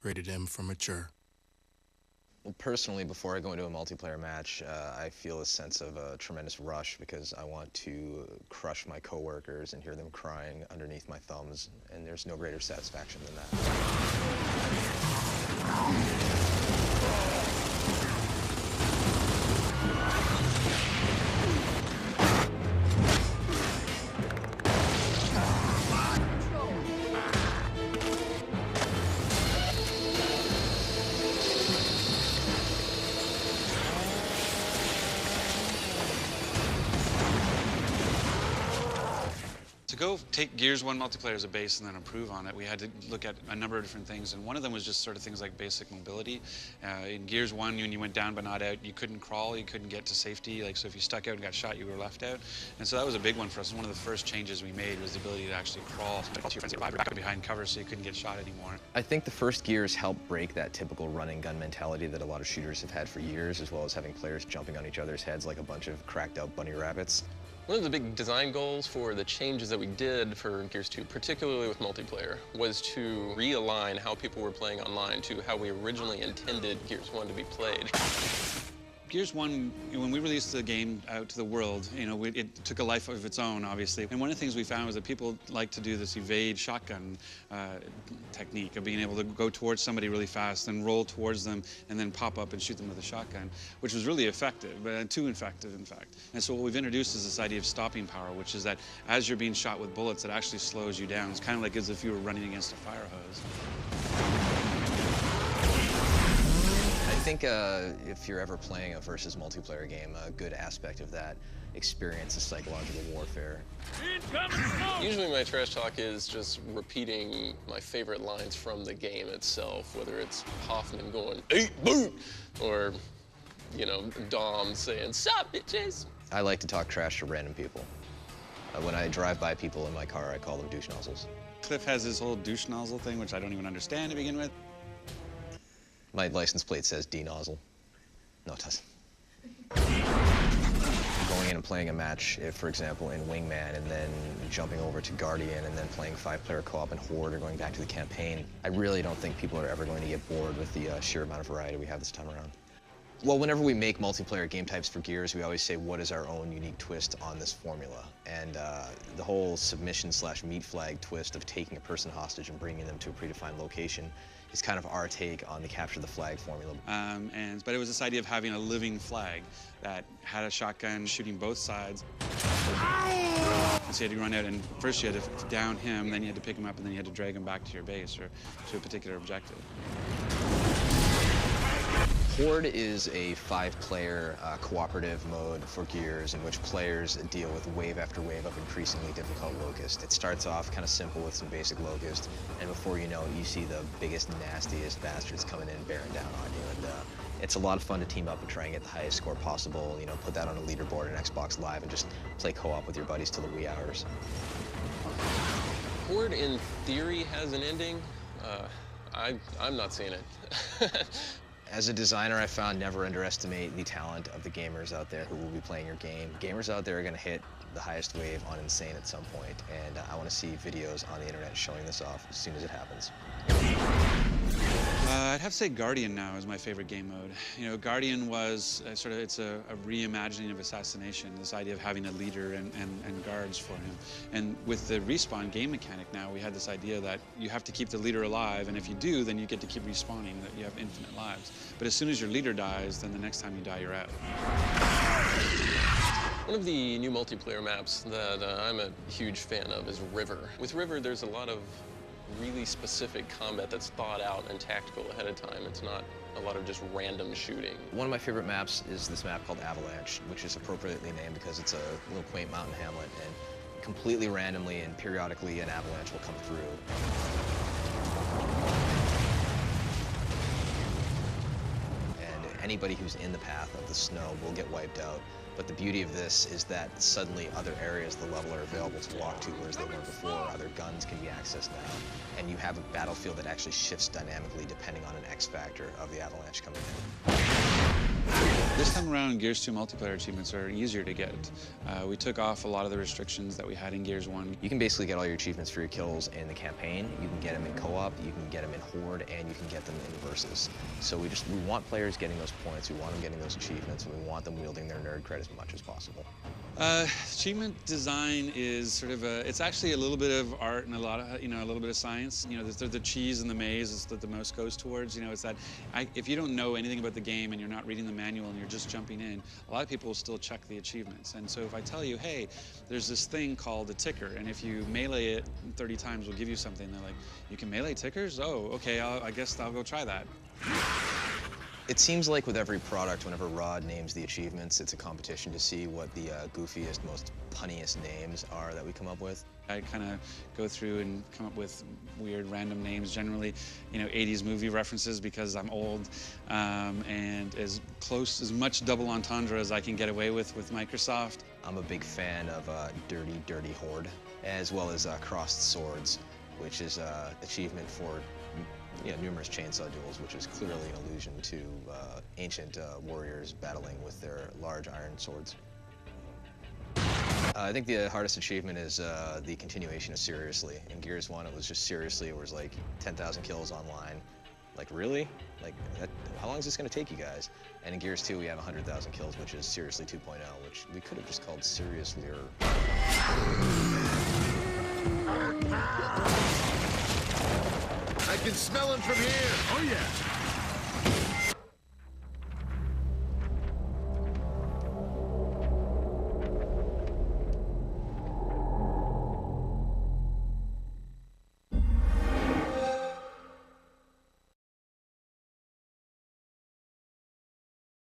rated M for mature. Well, personally, before I go into a multiplayer match, I feel a sense of a tremendous rush because I want to crush my coworkers and hear them crying underneath my thumbs, and there's no greater satisfaction than that. To go take Gears 1 multiplayer as a base and then improve on it, we had to look at a number of different things, and one of them was just sort of things like basic mobility. In Gears 1, when you went down but not out, you couldn't crawl, you couldn't get to safety, like, so if you stuck out and got shot, you were left out. And so that was a big one for us. One of the first changes we made was the ability to actually crawl to your friends, back behind cover so you couldn't get shot anymore. I think the first Gears helped break that typical run-and-gun mentality that a lot of shooters have had for years, as well as having players jumping on each other's heads like a bunch of cracked-out bunny rabbits. One of the big design goals for the changes that we did for Gears 2, particularly with multiplayer, was to realign how people were playing online to how we originally intended Gears 1 to be played. Gears 1, when we released the game out to the world, it took a life of its own, obviously. And one of the things we found was that people like to do this evade shotgun technique of being able to go towards somebody really fast and roll towards them and then pop up and shoot them with a shotgun, which was really effective, but too effective, in fact. And so what we've introduced is this idea of stopping power, which is that as you're being shot with bullets, it actually slows you down. It's kind of like as if you were running against a fire hose. I think if you're ever playing a versus multiplayer game, a good aspect of that experience is psychological warfare. Usually my trash talk is just repeating my favorite lines from the game itself, whether it's Hoffman going, "Eat boot!" or, Dom saying, "Sup, bitches!" I like to talk trash to random people. When I drive by people in my car, I call them douche nozzles. Cliff has this whole douche nozzle thing, which I don't even understand to begin with. My license plate says D-nozzle. No, it doesn't. Going in and playing a match, for example, in Wingman, and then jumping over to Guardian, and then playing 5-player co-op in Horde, or going back to the campaign, I really don't think people are ever going to get bored with the sheer amount of variety we have this time around. Well, whenever we make multiplayer game types for Gears, we always say, what is our own unique twist on this formula? And the whole submission/meat flag twist of taking a person hostage and bringing them to a predefined location is kind of our take on the capture the flag formula. But it was this idea of having a living flag that had a shotgun shooting both sides. And so you had to run out, and first you had to down him, then you had to pick him up, and then you had to drag him back to your base or to a particular objective. Horde is a 5-player cooperative mode for Gears in which players deal with wave after wave of increasingly difficult Locust. It starts off kind of simple with some basic Locust, and before you know it, you see the biggest, nastiest bastards coming in bearing down on you. And it's a lot of fun to team up and try and get the highest score possible, put that on a leaderboard in Xbox Live and just play co-op with your buddies till the wee hours. Horde, in theory, has an ending. I'm not seeing it. As a designer, I found never underestimate the talent of the gamers out there who will be playing your game. Gamers out there are going to hit the highest wave on Insane at some point, and I want to see videos on the internet showing this off as soon as it happens. I'd have to say Guardian now is my favorite game mode. Guardian was it's a reimagining of assassination, this idea of having a leader and guards for him. And with the respawn game mechanic now, we had this idea that you have to keep the leader alive, and if you do, then you get to keep respawning, that you have infinite lives. But as soon as your leader dies, then the next time you die, you're out. One of the new multiplayer maps that I'm a huge fan of is River. With River, there's a lot of really specific combat that's thought out and tactical ahead of time. It's not a lot of just random shooting. One of my favorite maps is this map called Avalanche, which is appropriately named because it's a little quaint mountain hamlet, and completely randomly and periodically an avalanche will come through. And anybody who's in the path of the snow will get wiped out. But the beauty of this is that suddenly other areas of the level are available to walk to, whereas they weren't before. Other guns can be accessed now. And you have a battlefield that actually shifts dynamically depending on an X factor of the avalanche coming in. This time around, Gears 2 multiplayer achievements are easier to get. We took off a lot of the restrictions that we had in Gears 1. You can basically get all your achievements for your kills in the campaign. You can get them in co-op, you can get them in Horde, and you can get them in Versus. So we want players getting those points, we want them getting those achievements, and we want them wielding their nerd cred as much as possible. Achievement design is sort of it's actually a little bit of art and a lot of, a little bit of science. There's the cheese and the maze is that the most goes towards. It's that if you don't know anything about the game and you're not reading the manual and you're just jumping in, a lot of people will still check the achievements. And so if I tell you, hey, there's this thing called a ticker, and if you melee it 30 times, we'll give you something. They're like, you can melee tickers? Oh, okay, I guess I'll go try that. It seems like with every product, whenever Rod names the achievements, it's a competition to see what the goofiest, most punniest names are that we come up with. I kind of go through and come up with weird random names, generally, 80s movie references because I'm old, and as much double entendre as I can get away with Microsoft. I'm a big fan of Dirty, Dirty Horde, as well as Crossed Swords, which is an achievement for numerous chainsaw duels, which is clearly an allusion to ancient warriors battling with their large iron swords. I think the hardest achievement is the continuation of Seriously. In Gears 1, it was just Seriously, it was like 10,000 kills online. Like, really? Like, how long is this going to take you guys? And in Gears 2, we have 100,000 kills, which is Seriously 2.0, which we could have just called Seriously or... I can smell him from here. Oh, yeah.